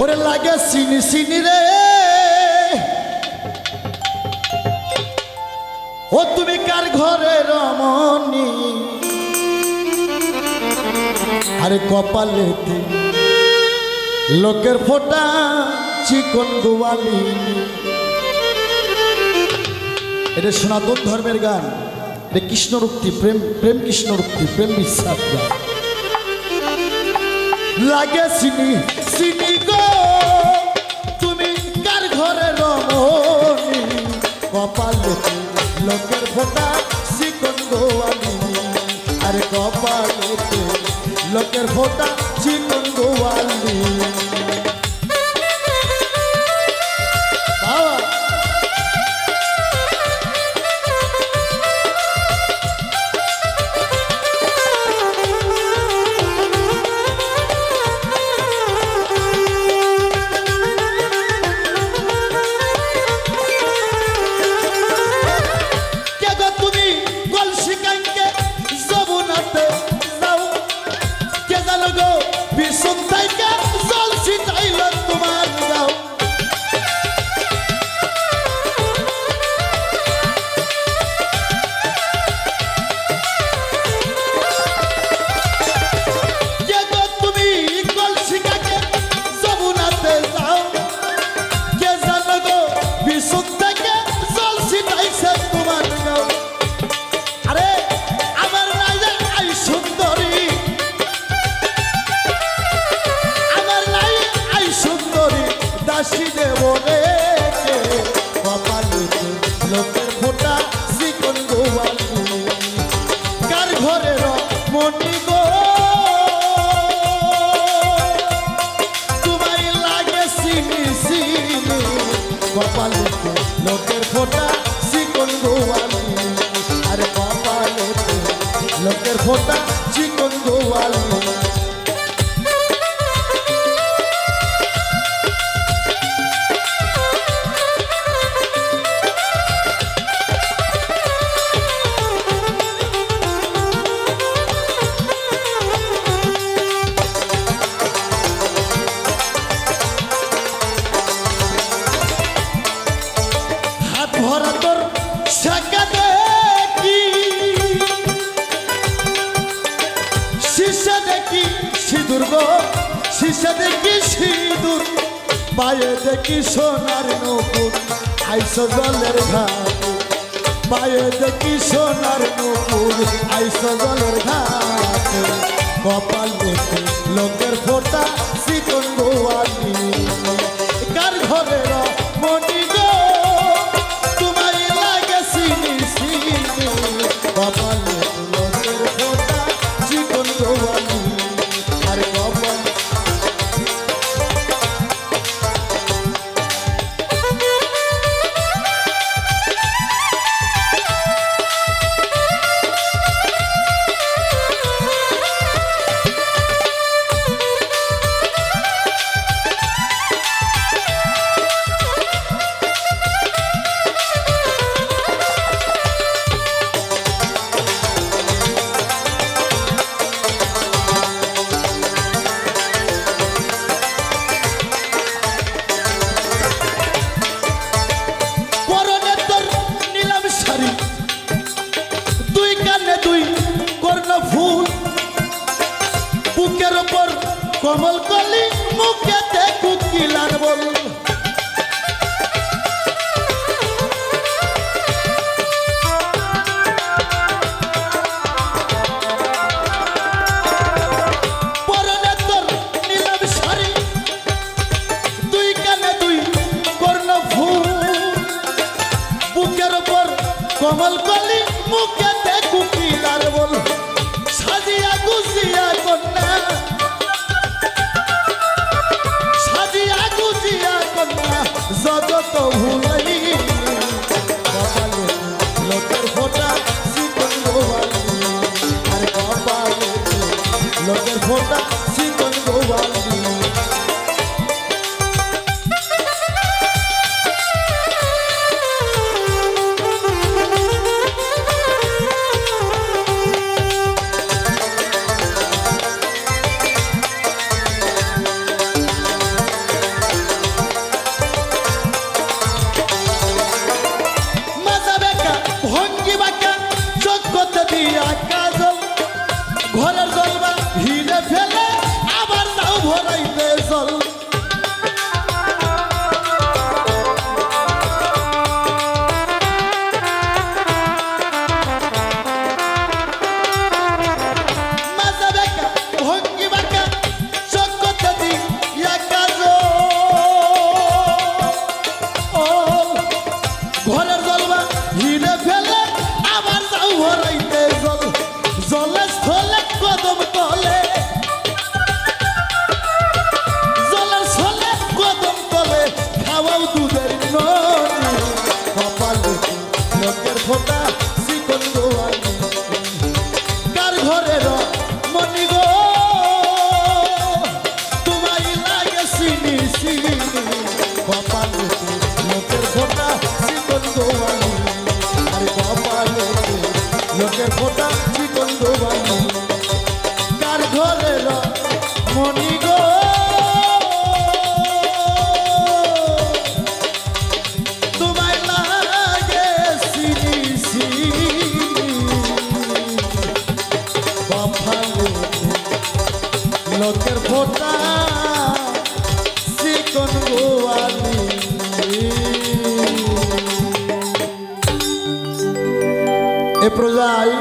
ওরে লাগে সিনি সিনি রে ও তুমি কার ঘরে রমণী আরে কপালেতে লোকের ফোঁটা চিকন গোয়ালি। এটা সনাতন ধর্মের গান, এটা কৃষ্ণরূক্তি, প্রেম প্রেম কৃষ্ণরূক্তি, প্রেম বিশ্বাস গান। লাগে সিনি সিনি গো তুমি কার ঘরে রমণী কপালেতে লোকের ফোঁটা চিকন গোয়ালি আরে কপালেতে লোকের ফোঁটা চিকন গোয়ালি। লোকের ফোঁটা চিকন গোয়ালি কার ঘরে রমণী গো তোমায় লাগে সিনি সিনি কপালেতে লোকের ফোঁটা চিকন গোয়ালি আরে কপালেতে লোকের ফোঁটা চিকন গোয়ালি। ভরা তোর শাখা দেখি শিশা দেখি সিঁদুর গো শিশা দেখি সিঁদুর পায়ে দেখি সোনার নূপুর আইসো জলের ঘাটে পায়ে দেখি সোনার নূপুর আইসো জলের ঘাটে কপাল দেখে লোকের ফোঁটা চিকন গোয়ালি কার ঘরে রমণী গো কপালে লোকের ফোঁটা চিকন গোয়ালি আর কপাল বুকের ওপর কমল কলি মুখেতে কুকিলার বল পরনে তোর নীলাভ শাড়ি দুই কানে দুই কর্ণ ফুল বুকের ওপর কমল কলি মুখেতে কুকিলার বল সাজিয়া গুজিয়া কন্যা সাজিয়া গুজিয়া কন্যা জগত ভুলাই কপালে লোকের ফোঁটা চিকন গোয়ালি আর কপালে লোকের ফোঁটা চিকন গোয়ালি। ভরাইতে জল মাজা বেকা ভঙ্গি বাঁকা চকতে দি একা ঘরের জলবা হিরে ফেলে আবার যাও ভরাইতে জল জলে স্থলে কদম তলে জলের ছলে কদম তলে খাওয়াও দুধের ননি কপালে লোকের ফোঁটা চিকন গোয়ালি কার ঘরের মনি গো তোমায় লাগে চিনি চিনি কপালে লোকের ফোঁটা চিকন গোয়ালি আরে কপালে লোকের ফোঁটা চিকন গোয়ালি কার ঘরের মনি গো তোমায় লাগে চিনি চিনি কপালে লোকের ফোঁটা চিকন গোয়ালি এ প্রজায়